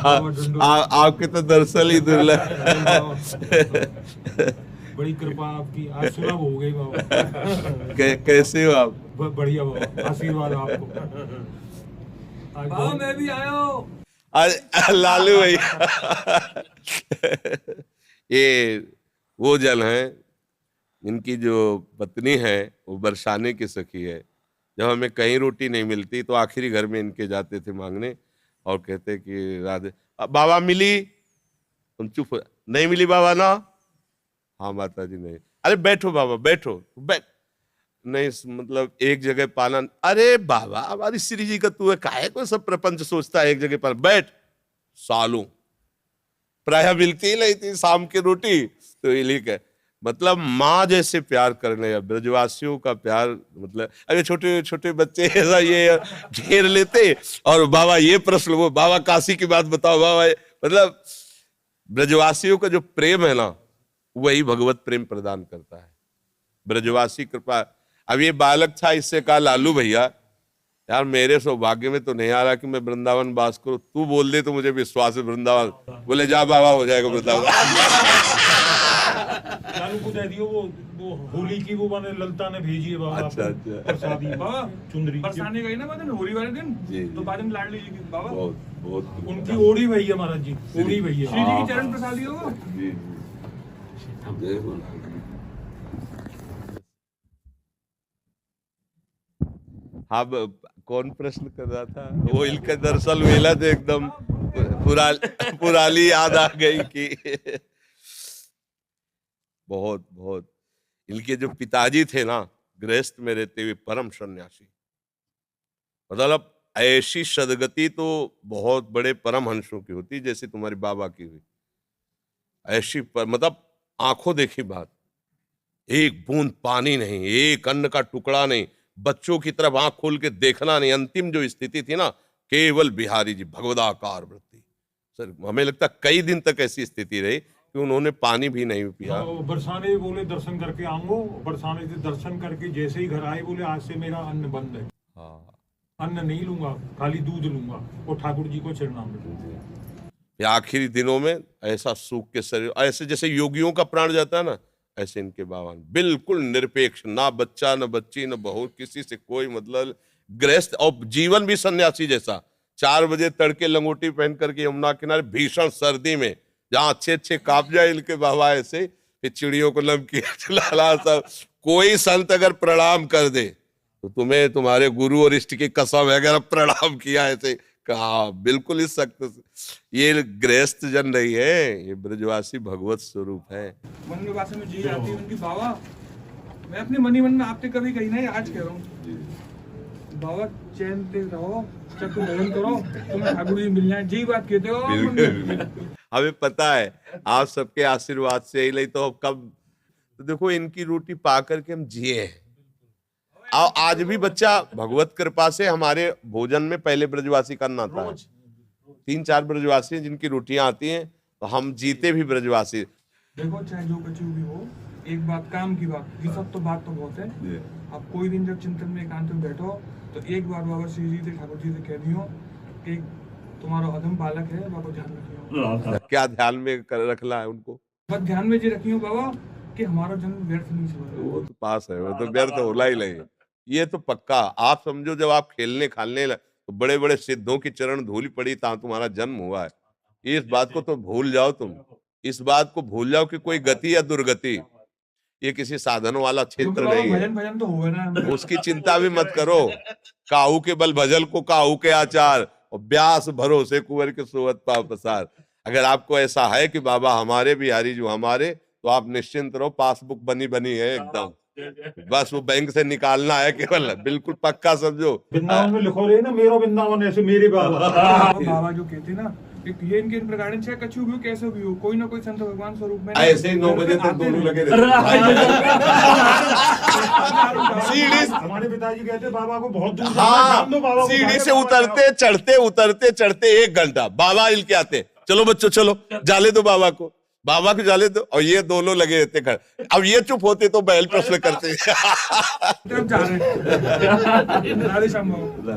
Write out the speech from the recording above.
आपके तो दरअसल ही दुर्लभ। बड़ी कृपा आपकी, आज सुलभ हो गई बाबा। कैसे हो आप? बढ़िया बाबा, आशीर्वाद आपको। बाबा मैं भी आया हूँ। अरे लालू भैया, ये वो जन है, इनकी जो पत्नी है वो बरसाने की सखी है। जब हमें कहीं रोटी नहीं मिलती तो आखिरी घर में इनके जाते थे मांगने और कहते कि राधे बाबा मिली, तुम चुप हो, नहीं मिली बाबा ना, हाँ माता जी नहीं, अरे बैठो बाबा बैठो, बैठ नहीं, मतलब एक जगह पाना, अरे बाबा हमारी श्री जी का तू है, काहे को सब प्रपंच सोचता है, एक जगह पर बैठ, सालों प्राय मिलती ही नहीं थी शाम की रोटी, तो ये मतलब माँ जैसे प्यार करने या ब्रजवासियों का प्यार, मतलब अरे छोटे छोटे बच्चे ऐसा ये घेर लेते और बाबा ये प्रश्न, वो बाबा काशी की बात बताओ बाबा, मतलब ब्रजवासियों का जो प्रेम है ना वही भगवत प्रेम प्रदान करता है, ब्रजवासी कृपा। अब ये बालक था, इससे कहा लालू भैया यार मेरे सौभाग्य में तो नहीं आ रहा कि मैं वृंदावन वास करूं, तू बोल दे तो मुझे विश्वास है वृंदावन। बोले जा बाबा हो जाएगा वृंदावन। लालू को दे दियो वो होली की वो मैंने ललता ने भेजी है बाबा। अच्छा अच्छा, प्रसादी बाबा चुंदरी बरसाने गई ना बाद होली वाले दिन, तो बाद में लाडली जी की बाबा बहुत बहुत उनकी ओढ़ी भई है महाराज जी, ओढ़ी भई है। श्री जी की चरण प्रसादी होगा। अब कौन प्रश्न कर रहा था? वो इनका दरअसल मेला तो एकदम पुरानी याद आ गई कि बहुत बहुत इनके जो पिताजी थे ना गृहस्थ में रहते हुए परम सन्यासी, मतलब ऐसी सदगति तो बहुत बड़े परमहंसों की होती जैसे तुम्हारे बाबा की हुई, ऐसी मतलब आंखों देखी बात, एक बूंद पानी नहीं, एक अन्न का टुकड़ा नहीं, बच्चों की तरफ आंख खोल के देखना नहीं। अंतिम जो स्थिति थी ना, केवल बिहारी जी भगवदाकार वृत्ति, सर हमें लगता कई दिन तक ऐसी स्थिति रही कि उन्होंने पानी भी नहीं पिया। बरसाने बोले दर्शन करके आऊंगो, बरसाने से दर्शन करके जैसे ही घर आए बोले आज से मेरा अन्न बंद है। हाँ, अन्न नहीं लूंगा, खाली दूध लूंगा और ठाकुर जी को चरणामृत। आखिरी दिनों में ऐसा सूख के शरीर, ऐसे जैसे योगियों का प्राण जाता है ना, ऐसे इनके बाबा बिल्कुल निरपेक्ष, ना बच्चा न बच्ची न बहू, किसी से कोई मतलब, गृहस्थ और जीवन भी सन्यासी जैसा। 4 बजे तड़के लंगोटी पहन करके यमुना किनारे भीषण सर्दी में, जहाँ अच्छे अच्छे काप जाए इनके बाबा, ऐसे फिर चिड़ियों को नमकीन खिलाना सब। कोई संत अगर प्रणाम कर दे तो तुम्हें तुम्हारे गुरु और इष्ट की कसम अगर प्रणाम किया, ऐसे कहा बिल्कुल इस सख्त। ये गृहस्थ जन नहीं है, ये ब्रजवासी भगवत स्वरूप है। मन में भाषा में जी आती है उनकी बाबा, मैं अपने मनी मन में आपने कभी कही नहीं, आज कह रहा हूँ बाबा चैन से रहो, चक्र भजन करो, तुम्हें ठाकुर जी मिल जाए, जी बात कहते हो। हमें पता है आप सबके आशीर्वाद से ही, नहीं तो कब, तो देखो इनकी रोटी पा करके हम जिए हैं। आज भी बच्चा भगवत कृपा से हमारे भोजन में पहले ब्रजवासी करना आता है, 3-4 ब्रजवासी जिनकी रोटियां आती हैं, तो हम जीते भी ब्रजवासी। देखो चाहे जो बची भी हो, एक बात काम की बात, ये सब तो बात तो बहुत है। अब कोई दिन जब चिंतन में एकांत में बैठो तो एक बार बाबा श्री जी से ठाकुर जी से कह दियो कि तुम्हारा अधम बालक है, बाबा ध्यान रखियो। क्या ध्यान में रखना है उनको? बस ध्यान में जी रखियो बाबा कि हमारा जन्म व्यर्थ नहीं चला। वो तो पास है, वो तो व्यर्थ होला ही नहीं, ये तो पक्का। आप समझो जब आप खेलने खालने तो बड़े बड़े सिद्धों की चरण धूल पड़ी तहाँ तुम्हारा जन्म हुआ है, इस बात को तो भूल जाओ, तुम इस बात को भूल जाओ कि कोई गति या दुर्गति, ये किसी साधन वाला क्षेत्र नहीं है। भजन भजन तो हुआ ना, उसकी चिंता भी मत करो। काहू के बल भजल को काहू के आचार, और ब्यास भरोसे कुंवर के सोवत पाव पसार। अगर आपको ऐसा है कि बाबा हमारे बिहारी जो हमारे, तो आप निश्चिंत रहो, पासबुक बनी बनी है एकदम, बस वो बैंक से निकालना है केवल, बिल्कुल पक्का समझो। वृंदावन में लिखो रहे ना, मेरा वृंदावन ऐसे मेरे बाबा। बाबा जो कहते ना ये इनके प्रकार चाहे कछु भी हो कैसे भी हो, कोई ना कोई संत भगवान स्वरूप में ऐसे ही 9 बजे तक दोनों लगे रहते। हमारे पिताजी कहते बाबा को बहुत दूर हाँ, सीढ़ी से उतरते चढ़ते 1 घंटा बाबा हिल के आते, चलो बच्चों चलो जाले दो बाबा को जाले दो, और ये दोनों लगे रहते घर। अब ये चुप होते तो बैल प्रश्न करते। राधे श्याम बाबा।